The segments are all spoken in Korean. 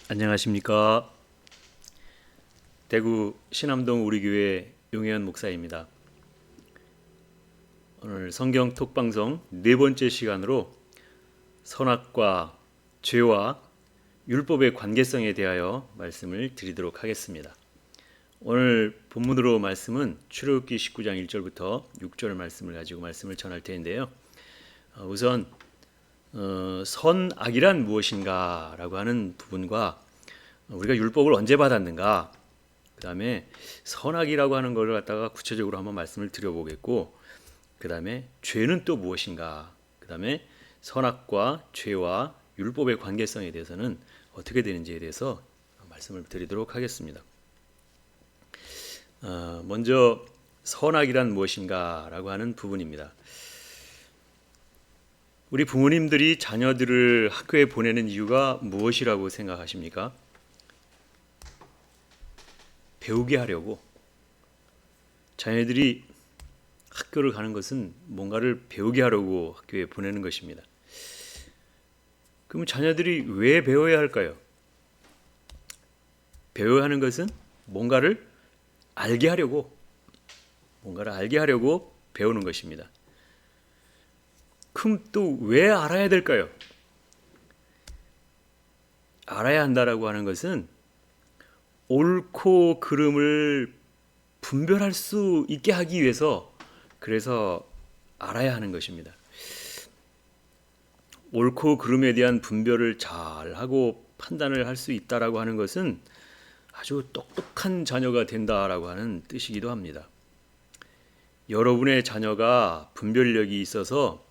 안녕하십니까. 대구 신암동 우리교회 용혜연 목사입니다. 오늘 성경 톡방송 네 번째 시간으로 선악과 죄와 율법의 관계성에 대하여 말씀을 드리도록 하겠습니다. 오늘 본문으로 말씀은 출애굽기 19장 1절부터 6절 말씀을 가지고 말씀을 전할 텐데요. 우선 선악이란 무엇인가 라고 하는 부분과 우리가 율법을 언제 받았는가, 그 다음에 선악이라고 하는 것을 갖다가 구체적으로 한번 말씀을 드려보겠고, 그 다음에 죄는 또 무엇인가, 그 다음에 선악과 죄와 율법의 관계성에 대해서는 어떻게 되는지에 대해서 말씀을 드리도록 하겠습니다. 먼저 선악이란 무엇인가 라고 하는 부분입니다. 우리 부모님들이 자녀들을 학교에 보내는 이유가 무엇이라고 생각하십니까? 배우게 하려고. 자녀들이 학교를 가는 것은 뭔가를 배우게 하려고 학교에 보내는 것입니다. 그럼 자녀들이 왜 배워야 할까요? 배워야 하는 것은 뭔가를 알게 하려고 배우는 것입니다. 그럼 또 왜 알아야 될까요? 알아야 한다라고 하는 것은 옳고 그름을 분별할 수 있게 하기 위해서, 그래서 알아야 하는 것입니다. 옳고 그름에 대한 분별을 잘 하고 판단을 할 수 있다라고 하는 것은 아주 똑똑한 자녀가 된다라고 하는 뜻이기도 합니다. 여러분의 자녀가 분별력이 있어서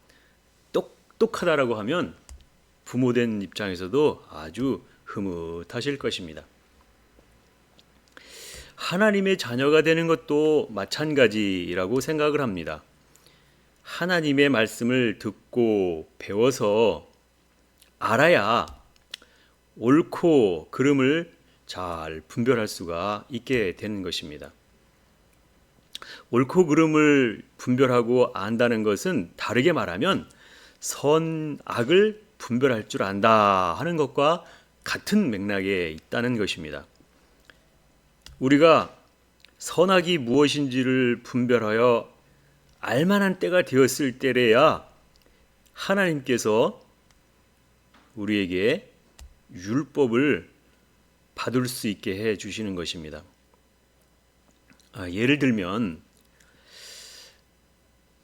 똑똑하다라고 하면 부모된 입장에서도 아주 흐뭇하실 것입니다. 하나님의 자녀가 되는 것도 마찬가지라고 생각을 합니다. 하나님의 말씀을 듣고 배워서 알아야 옳고 그름을 잘 분별할 수가 있게 되는 것입니다. 옳고 그름을 분별하고 안다는 것은 다르게 말하면 선악을 분별할 줄 안다 하는 것과 같은 맥락에 있다는 것입니다. 우리가 선악이 무엇인지를 분별하여 알만한 때가 되었을 때래야 하나님께서 우리에게 율법을 받을 수 있게 해 주시는 것입니다. 예를 들면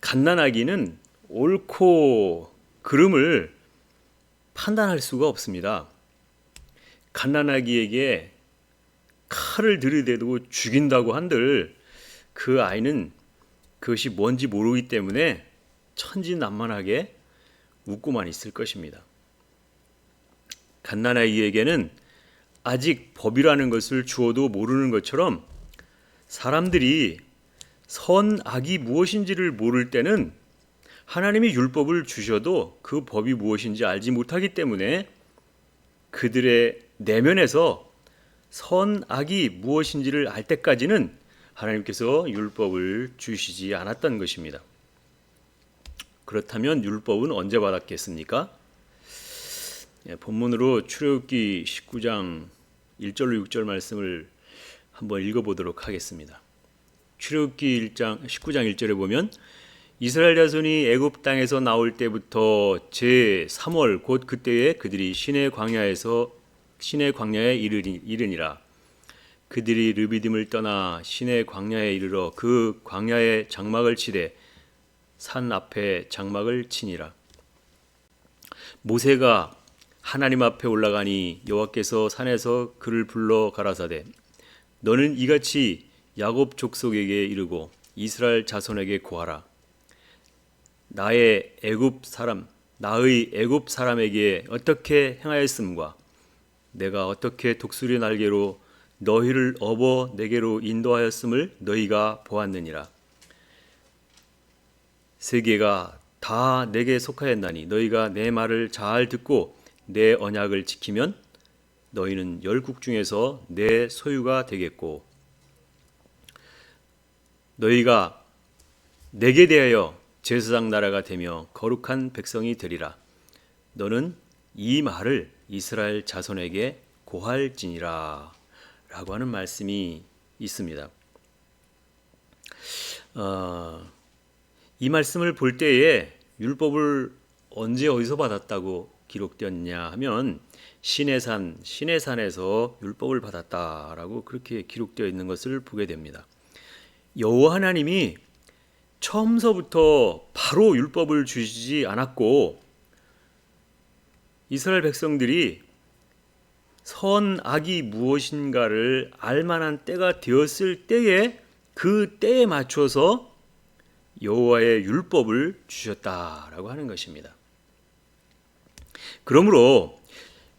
갓난아기는 옳고 그름을 판단할 수가 없습니다. 갓난아기에게 칼을 들이대고 죽인다고 한들 그 아이는 그것이 뭔지 모르기 때문에 천진난만하게 웃고만 있을 것입니다. 갓난아이에게는 아직 법이라는 것을 주어도 모르는 것처럼 사람들이 선악이 무엇인지를 모를 때는 하나님이 율법을 주셔도 그 법이 무엇인지 알지 못하기 때문에 그들의 내면에서 선악이 무엇인지를 알 때까지는 하나님께서 율법을 주시지 않았던 것입니다. 그렇다면 율법은 언제 받았겠습니까? 본문으로 출애굽기 19장 1절로 6절 말씀을 한번 읽어보도록 하겠습니다. 출애굽기 19장 1절에 보면 이스라엘 자손이 애굽 땅에서 나올 때부터 제3월 곧 그때에 그들이 시내 광야에 이르니라. 그들이 르비딤을 떠나 시내 광야에 이르러 그 광야에 장막을 치되 산 앞에 장막을 치니라. 모세가 하나님 앞에 올라가니 여호와께서 산에서 그를 불러 가라사대 너는 이같이 야곱 족속에게 이르고 이스라엘 자손에게 고하라. 나의 애굽 사람에게 어떻게 행하였음과 내가 어떻게 독수리 날개로 너희를 업어 내게로 인도하였음을 너희가 보았느니라. 세계가 다 내게 속하였나니 너희가 내 말을 잘 듣고 내 언약을 지키면 너희는 열국 중에서 내 소유가 되겠고 너희가 내게 대하여 제사장 나라가 되며 거룩한 백성이 되리라. 너는 이 말을 이스라엘 자손에게 고할지니라 라고 하는 말씀이 있습니다. 이 말씀을 볼 때에 율법을 언제 어디서 받았다고 기록되었냐 하면 시내산에서 율법을 받았다라고 그렇게 기록되어 있는 것을 보게 됩니다. 여호와 하나님이 처음서부터 바로 율법을 주시지 않았고 이스라엘 백성들이 선악이 무엇인가를 알만한 때가 되었을 때에 그 때에 맞춰서 여호와의 율법을 주셨다라고 하는 것입니다. 그러므로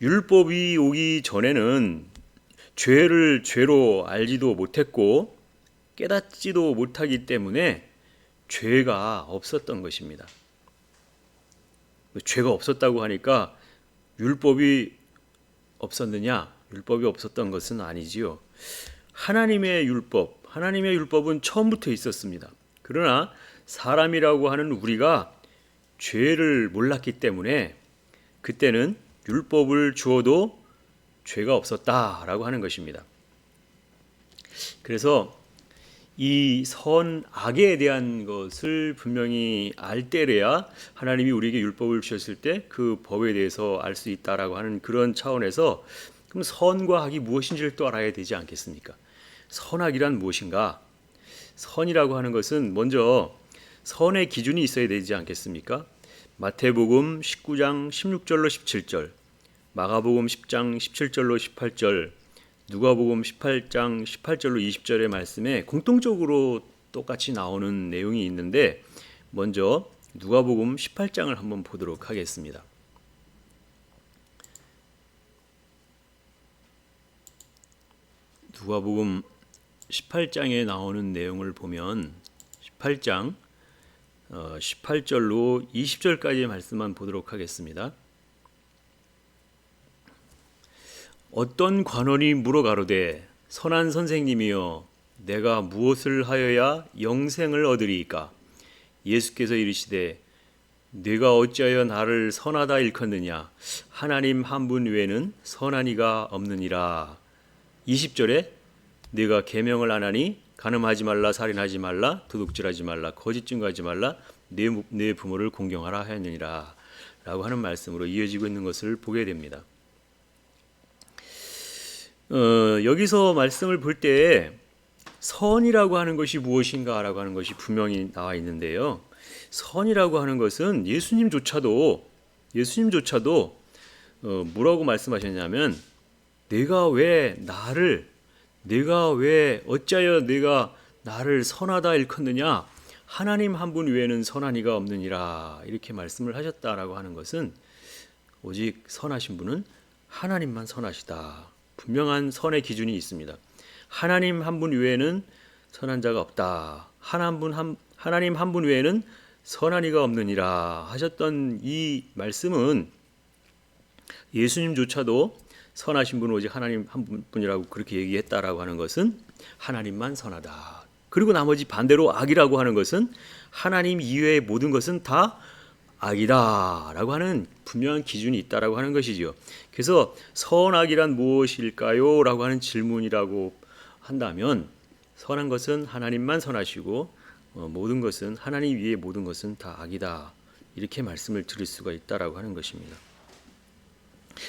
율법이 오기 전에는 죄를 죄로 알지도 못했고 깨닫지도 못하기 때문에 죄가 없었던 것입니다. 죄가 없었다고 하니까 율법이 없었느냐? 율법이 없었던 것은 아니지요. 하나님의 율법은 처음부터 있었습니다. 그러나 사람이라고 하는 우리가 죄를 몰랐기 때문에 그때는 율법을 주어도 죄가 없었다라고 하는 것입니다. 그래서 이 선악에 대한 것을 분명히 알 때래야 하나님이 우리에게 율법을 주셨을 때 그 법에 대해서 알 수 있다라고 하는 그런 차원에서 그럼 선과 악이 무엇인지를 또 알아야 되지 않겠습니까? 선악이란 무엇인가? 선이라고 하는 것은 먼저 선의 기준이 있어야 되지 않겠습니까? 마태복음 19장 16절로 17절, 마가복음 10장 17절로 18절, 누가복음 18장 18절로 20절의 말씀에 공통적으로 똑같이 나오는 내용이 있는데 먼저 누가복음 18장을 한번 보도록 하겠습니다. 누가복음 18장에 나오는 내용을 보면 18장 18절로 20절까지의 말씀만 보도록 하겠습니다. 어떤 관원이 물어 가로되 선한 선생님이여 내가 무엇을 하여야 영생을 얻으리이까? 예수께서 이르시되 네가 어찌하여 나를 선하다 일컫느냐? 하나님 한 분 외에는 선한 이가 없느니라. 20절에 네가 계명을 안 하니 간음하지 말라, 살인하지 말라, 도둑질하지 말라, 거짓 증거하지 말라, 내 부모를 공경하라 하였느니라 라고 하는 말씀으로 이어지고 있는 것을 보게 됩니다. 여기서 말씀을 볼 때 선이라고 하는 것이 무엇인가라고 하는 것이 분명히 나와 있는데요. 선이라고 하는 것은 예수님조차도 뭐라고 말씀하셨냐면 내가 왜 어찌하여 내가 나를 선하다 일컫느냐? 하나님 한 분 외에는 선한 이가 없느니라 이렇게 말씀을 하셨다라고 하는 것은 오직 선하신 분은 하나님만 선하시다. 분명한 선의 기준이 있습니다. 하나님 한 분 외에는 선한 자가 없다. 하나님 한 분 외에는 선한 이가 없느니라 하셨던 이 말씀은 예수님조차도 선하신 분은 오직 하나님 한 분이라고 그렇게 얘기했다라고 하는 것은 하나님만 선하다. 그리고 나머지 반대로 악이라고 하는 것은 하나님 이외의 모든 것은 다 악이다라고 하는 분명한 기준이 있다라고 하는 것이지요. 그래서 선악이란 무엇일까요? 라고 하는 질문이라고 한다면 선한 것은 하나님만 선하시고 모든 것은 하나님 위에 모든 것은 다 악이다. 이렇게 말씀을 드릴 수가 있다라고 하는 것입니다.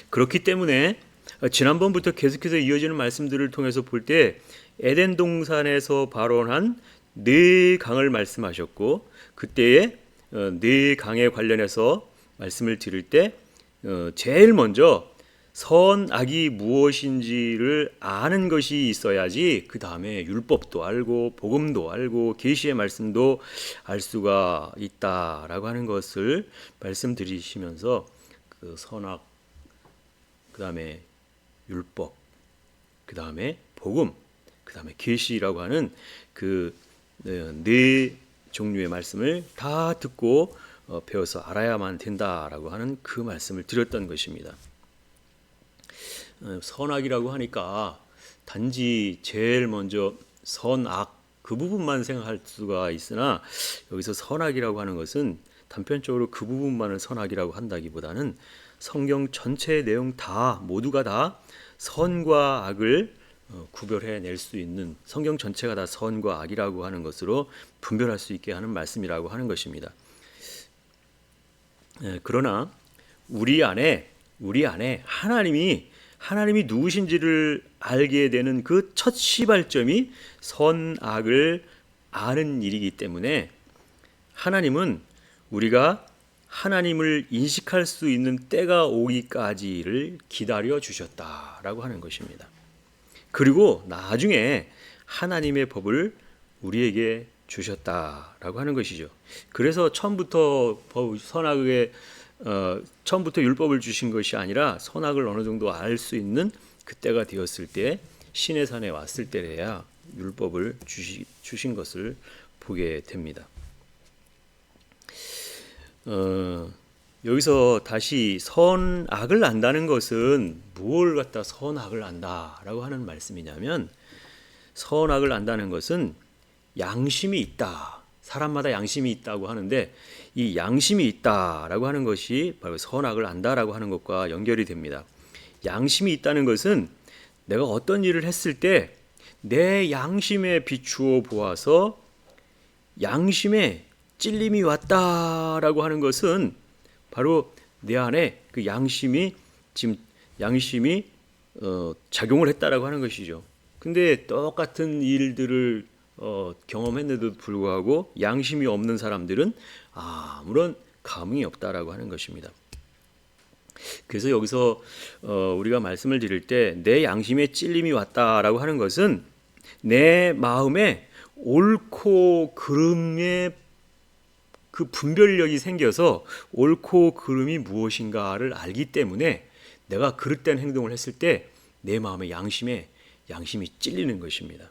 그렇기 때문에 지난번부터 계속해서 이어지는 말씀들을 통해서 볼 때 에덴 동산에서 발원한 네 강을 말씀하셨고 그때에 네 강에 관련해서 말씀을 드릴 때 제일 먼저 선악이 무엇인지를 아는 것이 있어야지 그 다음에 율법도 알고 복음도 알고 계시의 말씀도 알 수가 있다라고 하는 것을 말씀드리시면서 그 선악, 그 다음에 율법, 그 다음에 복음, 그 다음에 계시라고 하는 그 네 종류의 말씀을 다 듣고 배워서 알아야만 된다라고 하는 그 말씀을 드렸던 것입니다. 선악이라고 하니까 단지 제일 먼저 선악 그 부분만 생각할 수가 있으나 여기서 선악이라고 하는 것은 단편적으로 그 부분만을 선악이라고 한다기보다는 성경 전체의 내용 모두가 다 선과 악을 구별해낼 수 있는, 성경 전체가 다 선과 악이라고 하는 것으로 분별할 수 있게 하는 말씀이라고 하는 것입니다. 그러나 우리 안에 하나님이 누구신지를 알게 되는 그 첫 시발점이 선악을 아는 일이기 때문에 하나님은 우리가 하나님을 인식할 수 있는 때가 오기까지를 기다려 주셨다라고 하는 것입니다. 그리고 나중에 하나님의 법을 우리에게 주셨다라고 하는 것이죠. 그래서 처음부터 처음부터 율법을 주신 것이 아니라 선악을 어느 정도 알 수 있는 그때가 되었을 때, 신의 산에 왔을 때래야 율법을 주신 것을 보게 됩니다. 여기서 다시 선악을 안다는 것은 무엇을 갖다 선악을 안다라고 하는 말씀이냐면, 선악을 안다는 것은 양심이 있다. 사람마다 양심이 있다고 하는데, 이 양심이 있다라고 하는 것이 바로 선악을 안다라고 하는 것과 연결이 됩니다. 양심이 있다는 것은 내가 어떤 일을 했을 때 내 양심에 비추어 보아서 양심에 찔림이 왔다라고 하는 것은 바로 내 안에 그 양심이 작용을 했다라고 하는 것이죠. 근데 똑같은 일들을 경험했는데도 불구하고 양심이 없는 사람들은 아무런 감흥이 없다라고 하는 것입니다. 그래서 여기서 우리가 말씀을 드릴 때 내 양심에 찔림이 왔다라고 하는 것은 내 마음에 옳고 그름의 그 분별력이 생겨서 옳고 그름이 무엇인가를 알기 때문에 내가 그릇된 행동을 했을 때 내 마음의 양심이 찔리는 것입니다.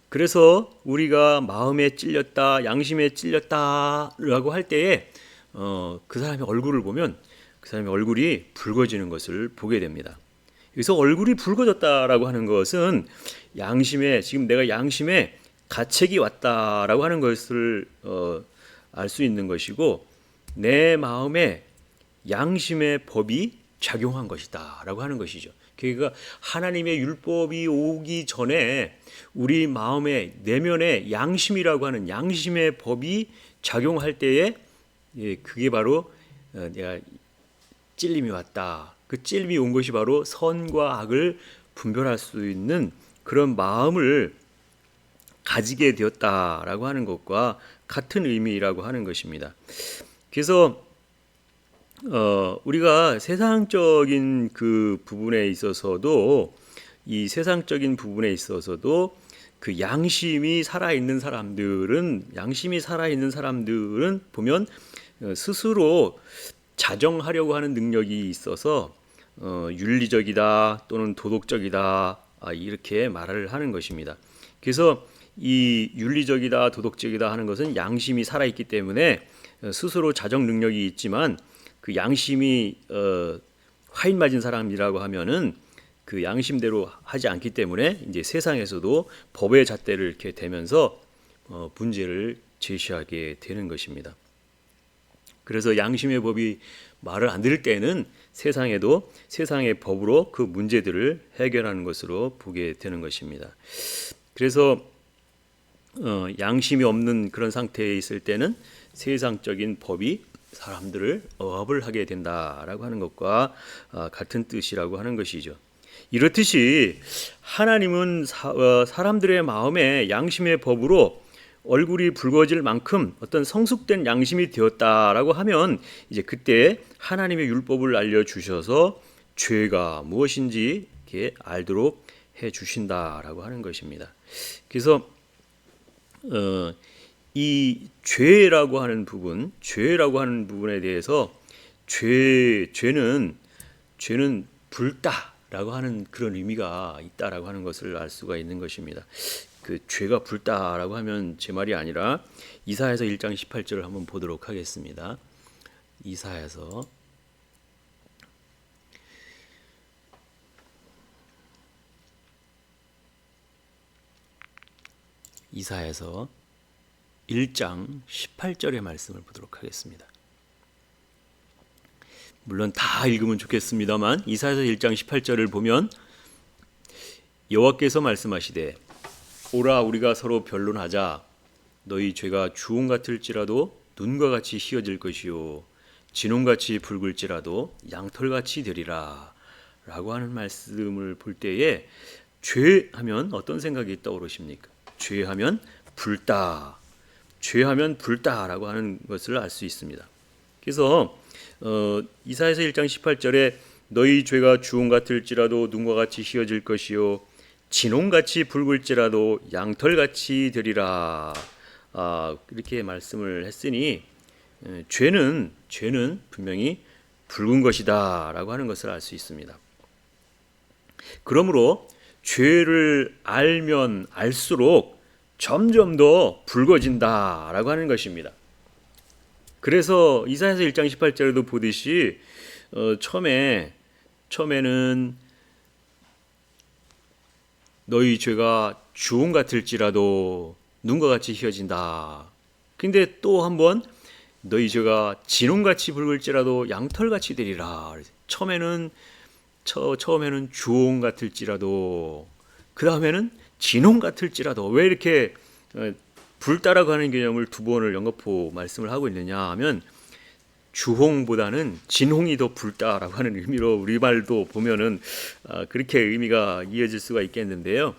그래서 우리가 마음에 찔렸다, 양심에 찔렸다라고 할 때에 그 사람의 얼굴을 보면 그 사람의 얼굴이 붉어지는 것을 보게 됩니다. 여기서 얼굴이 붉어졌다라고 하는 것은 지금 내가 양심에 가책이 왔다라고 하는 것을 알 수 있는 것이고, 내 마음에 양심의 법이 작용한 것이다라고 하는 것이죠. 그러니까 하나님의 율법이 오기 전에 우리 마음의 내면에 양심이라고 하는 양심의 법이 작용할 때에 그게 바로 내가 찔림이 왔다. 그 찔림이 온 것이 바로 선과 악을 분별할 수 있는 그런 마음을 가지게 되었다라고 하는 것과 같은 의미라고 하는 것입니다. 그래서 우리가 세상적인 그 부분에 있어서도 그 양심이 살아있는 사람들은 보면 스스로 자정하려고 하는 능력이 있어서 윤리적이다 또는 도덕적이다 이렇게 말을 하는 것입니다. 그래서 이 윤리적이다 도덕적이다 하는 것은 양심이 살아있기 때문에 스스로 자정 능력이 있지만, 그 양심이 화인 맞은 사람이라고 하면은 그 양심대로 하지 않기 때문에 이제 세상에서도 법의 잣대를 이렇게 대면서 문제를 제시하게 되는 것입니다. 그래서 양심의 법이 말을 안 들을 때는 세상에도 세상의 법으로 그 문제들을 해결하는 것으로 보게 되는 것입니다. 그래서 양심이 없는 그런 상태에 있을 때는 세상적인 법이 사람들을 억압을 하게 된다라고 하는 것과 같은 뜻이라고 하는 것이죠. 이렇듯이 하나님은 사람들의 마음에 양심의 법으로 얼굴이 붉어질 만큼 어떤 성숙된 양심이 되었다라고 하면 이제 그때 하나님의 율법을 알려주셔서 죄가 무엇인지 이렇게 알도록 해주신다라고 하는 것입니다. 그래서 이 죄라고 하는 부분에 대해서 죄는 붉다라고 하는 그런 의미가 있다라고 하는 것을 알 수가 있는 것입니다. 그 죄가 붉다라고 하면 제 말이 아니라 이사야서 1장 18절을 한번 보도록 하겠습니다. 이사야서 1장 18절의 말씀을 보도록 하겠습니다. 물론 다 읽으면 좋겠습니다만 이사야서 1장 18절을 보면 여호와께서 말씀하시되 오라 우리가 서로 변론하자 너희 죄가 주홍 같을지라도 눈과 같이 희어질 것이요 진홍같이 붉을지라도 양털같이 되리라 라고 하는 말씀을 볼 때에 죄하면 어떤 생각이 떠오르십니까? 죄하면 불다, 죄하면 불다라고 하는 것을 알 수 있습니다. 그래서 이사야서 1장 18절에 너희 죄가 주홍 같을지라도 눈과 같이 희어질 것이요 진홍같이 붉을지라도 양털같이 되리라 이렇게 말씀을 했으니 죄는 분명히 붉은 것이다라고 하는 것을 알 수 있습니다. 그러므로 죄를 알면 알수록 점점 더 붉어진다라고 하는 것입니다. 그래서 이사야서 1장 18절에도 보듯이 처음에는 너희 죄가 주홍 같을지라도 눈과 같이 희어진다. 근데 또 한번 너희 죄가 진홍같이 붉을지라도 양털같이 되리라. 처음에는 주홍 같을지라도 그 다음에는 진홍 같을지라도 왜 이렇게 불다라고 하는 개념을 두 번을 연거푸 말씀을 하고 있느냐 하면 주홍보다는 진홍이 더 붉다라고 하는 의미로 우리말도 보면은 그렇게 의미가 이어질 수가 있겠는데요.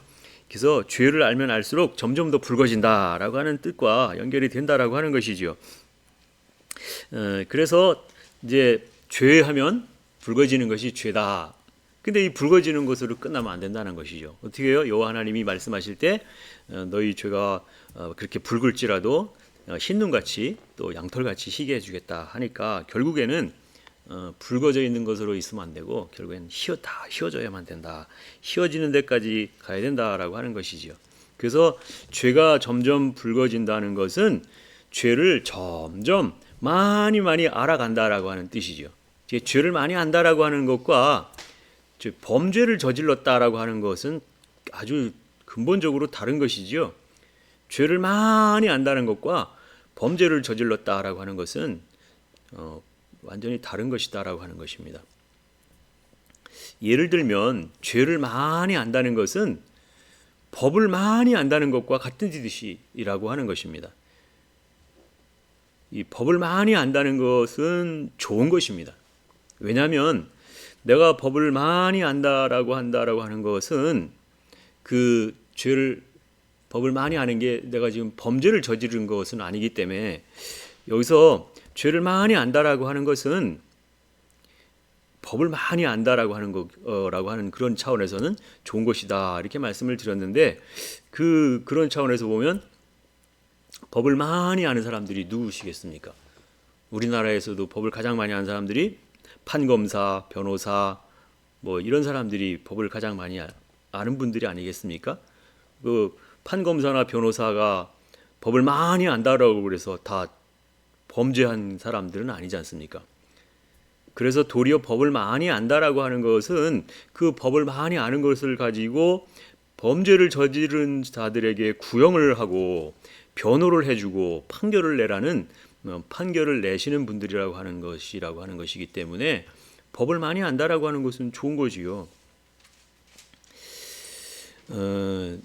그래서 죄를 알면 알수록 점점 더 붉어진다라고 하는 뜻과 연결이 된다라고 하는 것이죠. 그래서 이제 죄하면 붉어지는 것이 죄다. 근데 이 붉어지는 것으로 끝나면 안 된다는 것이죠. 어떻게 해요? 여호와 하나님이 말씀하실 때 너희 죄가 그렇게 붉을지라도 흰 눈같이 또 양털같이 희게 해주겠다 하니까 결국에는 붉어져 있는 것으로 있으면 안 되고 결국엔 다 희어져야만 된다. 희어지는 데까지 가야 된다라고 하는 것이지요. 그래서 죄가 점점 붉어진다는 것은 죄를 점점 많이 알아간다라고 하는 뜻이죠. 죄를 많이 안다라고 하는 것과 범죄를 저질렀다라고 하는 것은 아주 근본적으로 다른 것이지요. 죄를 많이 안다는 것과 범죄를 저질렀다라고 하는 것은 완전히 다른 것이다라고 하는 것입니다. 예를 들면 죄를 많이 안다는 것은 법을 많이 안다는 것과 같은 뜻이라고 하는 것입니다. 이 법을 많이 안다는 것은 좋은 것입니다. 왜냐하면 내가 법을 많이 안다라고 하는 것은 그 죄를 법을 많이 아는 게 내가 지금 범죄를 저지른 것은 아니기 때문에 여기서 죄를 많이 안다라고 하는 것은 법을 많이 안다라고 하는 거라고 하는 그런 차원에서는 좋은 것이다 이렇게 말씀을 드렸는데 그런 차원에서 보면 법을 많이 아는 사람들이 누구시겠습니까? 우리나라에서도 법을 가장 많이 아는 사람들이 판검사, 변호사 뭐 이런 사람들이 법을 가장 많이 아는 분들이 아니겠습니까? 그 판검사나 변호사가 법을 많이 안다라고 그래서 다 범죄한 사람들은 아니지 않습니까? 그래서 도리어 법을 많이 안다라고 하는 것은 그 법을 많이 아는 것을 가지고 범죄를 저지른 자들에게 구형을 하고 변호를 해주고 판결을 내라는 판결을 내시는 분들이라고 하는 것이기 때문에 법을 많이 안다라고 하는 것은 좋은 거지요.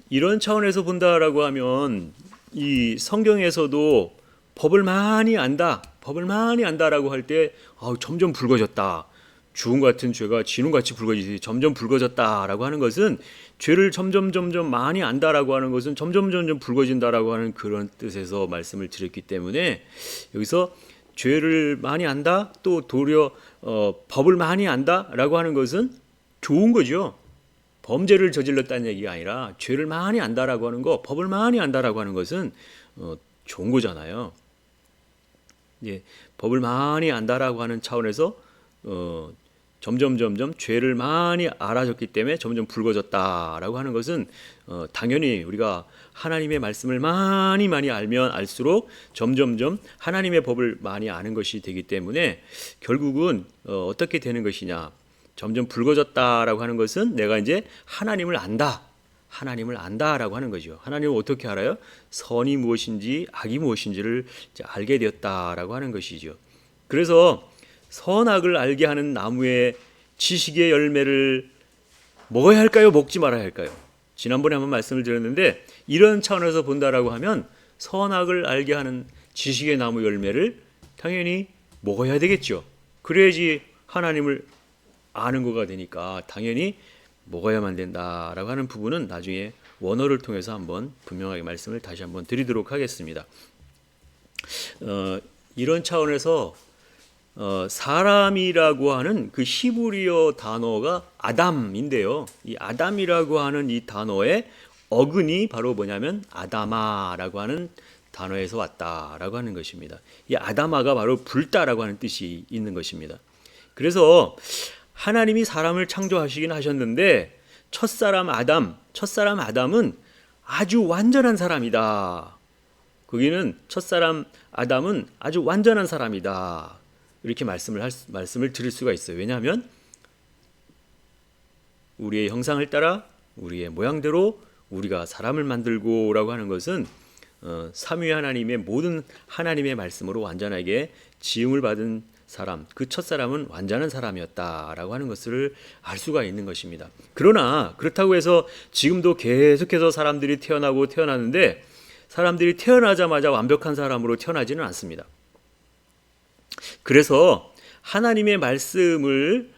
이런 차원에서 본다라고 하면 이 성경에서도 법을 많이 안다라고 할 때 점점 붉어졌다. 주홍 같은 죄가 진홍같이 붉어지듯이 점점 붉어졌다라고 하는 것은 죄를 점점 많이 안다라고 하는 것은 점점 붉어진다라고 하는 그런 뜻에서 말씀을 드렸기 때문에 여기서 죄를 많이 안다 또 도리어 법을 많이 안다라고 하는 것은 좋은 거죠. 범죄를 저질렀다는 얘기가 아니라 죄를 많이 안다라고 하는 거, 법을 많이 안다라고 하는 것은 좋은 거잖아요. 예, 법을 많이 안다라고 하는 차원에서 점점 죄를 많이 알아졌기 때문에 점점 붉어졌다라고 하는 것은 당연히 우리가 하나님의 말씀을 많이 알면 알수록 점점 하나님의 법을 많이 아는 것이 되기 때문에 결국은 어떻게 되는 것이냐? 점점 붉어졌다라고 하는 것은 내가 이제 하나님을 안다라고 하는 거죠. 하나님을 어떻게 알아요? 선이 무엇인지 악이 무엇인지를 이제 알게 되었다라고 하는 것이죠. 그래서 선악을 알게 하는 나무의 지식의 열매를 먹어야 할까요? 먹지 말아야 할까요? 지난번에 한번 말씀을 드렸는데 이런 차원에서 본다라고 하면 선악을 알게 하는 지식의 나무 열매를 당연히 먹어야 되겠죠. 그래야지 하나님을 아는 거가 되니까 당연히 먹어야만 된다라고 하는 부분은 나중에 원어를 통해서 한번 분명하게 말씀을 다시 한번 드리도록 하겠습니다. 이런 차원에서 사람이라고 하는 그 히브리어 단어가 아담인데요. 이 아담이라고 하는 이 단어의 어근이 바로 뭐냐면 아다마라고 하는 단어에서 왔다라고 하는 것입니다. 이 아다마가 바로 불다라고 하는 뜻이 있는 것입니다. 그래서 하나님이 사람을 창조하시긴 하셨는데 첫사람 아담은 아주 완전한 사람이다. 거기는 첫사람 아담은 아주 완전한 사람이다. 이렇게 말씀을 드릴 수가 있어요. 왜냐하면 우리의 형상을 따라 우리의 모양대로 우리가 사람을 만들고라고 하는 것은 삼위 하나님의 모든 하나님의 말씀으로 완전하게 지음을 받은 사람, 그 첫사람은 완전한 사람이었다라고 하는 것을 알 수가 있는 것입니다. 그러나 그렇다고 해서 지금도 계속해서 사람들이 태어나는데 사람들이 태어나자마자 완벽한 사람으로 태어나지는 않습니다. 그래서 하나님의 말씀을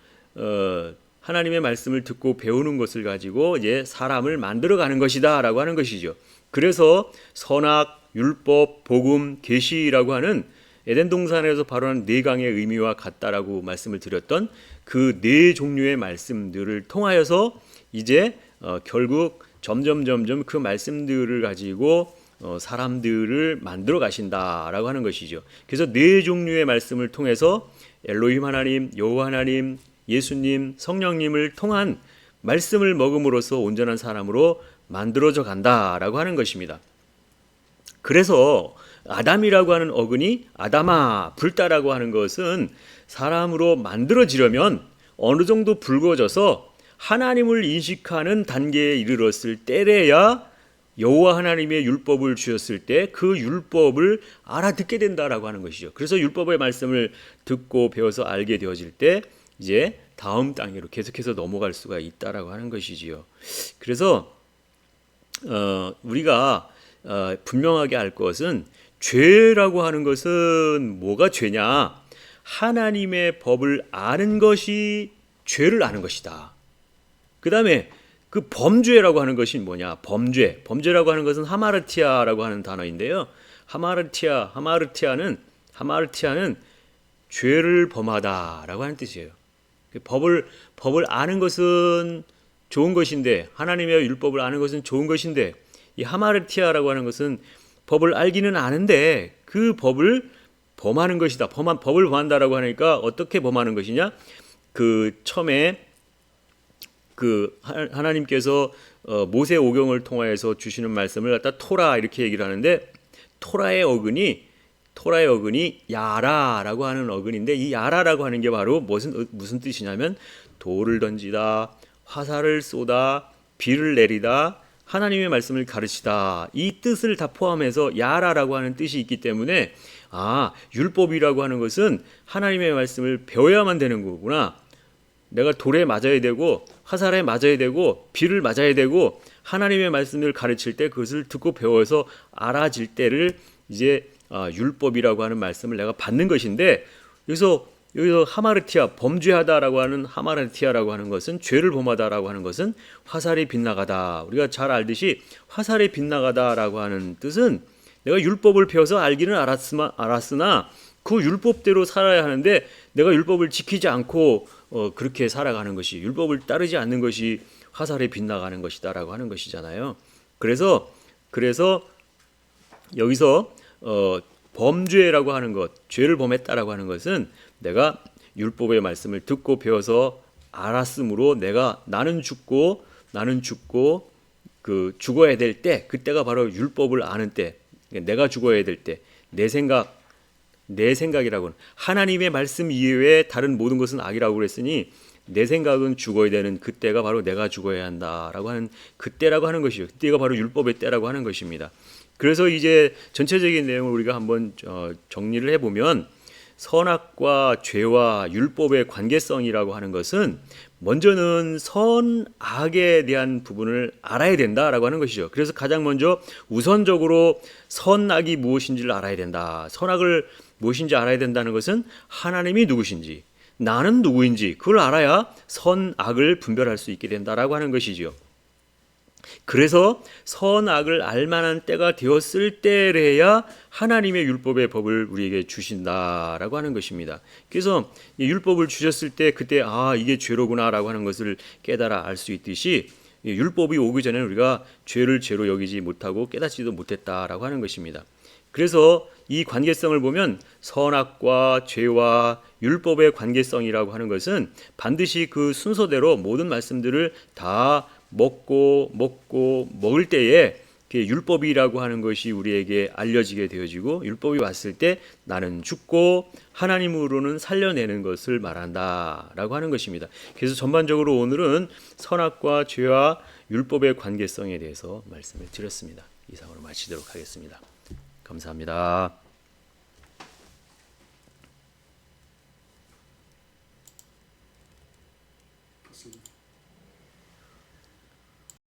듣고 배우는 것을 가지고 이제 사람을 만들어가는 것이다라고 하는 것이죠. 그래서 선악, 율법, 복음, 계시라고 하는 에덴 동산에서 발언한 네 강의 의미와 같다라고 말씀을 드렸던 그 네 종류의 말씀들을 통하여서 이제 결국 점점 그 말씀들을 가지고 사람들을 만들어 가신다라고 하는 것이죠. 그래서 네 종류의 말씀을 통해서 엘로힘 하나님, 여호와 하나님, 예수님, 성령님을 통한 말씀을 먹음으로써 온전한 사람으로 만들어져 간다라고 하는 것입니다. 그래서 아담이라고 하는 어근이 아다마, 불다라고 하는 것은 사람으로 만들어지려면 어느 정도 붉어져서 하나님을 인식하는 단계에 이르렀을 때래야 여호와 하나님의 율법을 주셨을 때 그 율법을 알아듣게 된다라고 하는 것이죠. 그래서 율법의 말씀을 듣고 배워서 알게 되어질 때 이제 다음 단계로 계속해서 넘어갈 수가 있다라고 하는 것이지요. 그래서 우리가 분명하게 알 것은 죄라고 하는 것은 뭐가 죄냐? 하나님의 법을 아는 것이 죄를 아는 것이다. 그 다음에 그 범죄라고 하는 것이 뭐냐? 범죄라고 하는 것은 하마르티아라고 하는 단어인데요. 하마르티아는 죄를 범하다라고 하는 뜻이에요. 법을 아는 것은 좋은 것인데, 하나님의 율법을 아는 것은 좋은 것인데, 이 하마르티아라고 하는 것은 법을 알기는 아는데 그 법을 범하는 것이다. 법을 범한다라고 하니까 어떻게 범하는 것이냐? 그 처음에 그 하나님께서 모세 오경을 통하여서 주시는 말씀을 갖다 토라 이렇게 얘기를 하는데 토라의 어근이 야라라고 하는 어근인데 이 야라라고 하는 게 바로 무슨 뜻이냐면 돌을 던지다, 화살을 쏘다, 비를 내리다, 하나님의 말씀을 가르치다, 이 뜻을 다 포함해서 야라라고 하는 뜻이 있기 때문에 율법이라고 하는 것은 하나님의 말씀을 배워야만 되는 거구나. 내가 돌에 맞아야 되고 화살에 맞아야 되고 비를 맞아야 되고 하나님의 말씀을 가르칠 때 그것을 듣고 배워서 알아질 때를 이제 율법이라고 하는 말씀을 내가 받는 것인데 여기서 하마르티아, 범죄하다라고 하는 하마르티아라고 하는 것은 죄를 범하다라고 하는 것은 화살이 빗나가다. 우리가 잘 알듯이 화살이 빗나가다라고 하는 뜻은 내가 율법을 배워서 알기는 알았으나 그 율법대로 살아야 하는데 내가 율법을 지키지 않고 그렇게 살아가는 것이, 율법을 따르지 않는 것이 화살에 빗나가는 것이다라고 하는 것이잖아요. 그래서 여기서 범죄라고 하는 것, 죄를 범했다라고 하는 것은 내가 율법의 말씀을 듣고 배워서 알았으므로 나는 죽고 그 죽어야 될 때, 그때가 바로 율법을 아는 때, 내가 죽어야 될 때, 내 생각이라고는 하나님의 말씀 이외에 다른 모든 것은 악이라고 그랬으니 내 생각은 죽어야 되는 그때가 바로 내가 죽어야 한다라고 하는 그때라고 하는 것이죠. 그때가 바로 율법의 때라고 하는 것입니다. 그래서 이제 전체적인 내용을 우리가 한번 정리를 해보면 선악과 죄와 율법의 관계성이라고 하는 것은 먼저는 선악에 대한 부분을 알아야 된다라고 하는 것이죠. 그래서 가장 먼저 우선적으로 선악이 무엇인지를 알아야 된다. 선악을 무엇인지 알아야 된다는 것은 하나님이 누구신지, 나는 누구인지 그걸 알아야 선악을 분별할 수 있게 된다라고 하는 것이지요. 그래서 선악을 알만한 때가 되었을 때래야 하나님의 율법의 법을 우리에게 주신다라고 하는 것입니다. 그래서 이 율법을 주셨을 때 그때 이게 죄로구나라고 하는 것을 깨달아 알 수 있듯이 율법이 오기 전에 우리가 죄를 죄로 여기지 못하고 깨닫지도 못했다라고 하는 것입니다. 그래서 이 관계성을 보면 선악과 죄와 율법의 관계성이라고 하는 것은 반드시 그 순서대로 모든 말씀들을 다 먹고 먹을 때에 율법이라고 하는 것이 우리에게 알려지게 되어지고 율법이 왔을 때 나는 죽고 하나님으로는 살려내는 것을 말한다라고 하는 것입니다. 그래서 전반적으로 오늘은 선악과 죄와 율법의 관계성에 대해서 말씀을 드렸습니다. 이상으로 마치도록 하겠습니다. 감사합니다. 그렇습니다.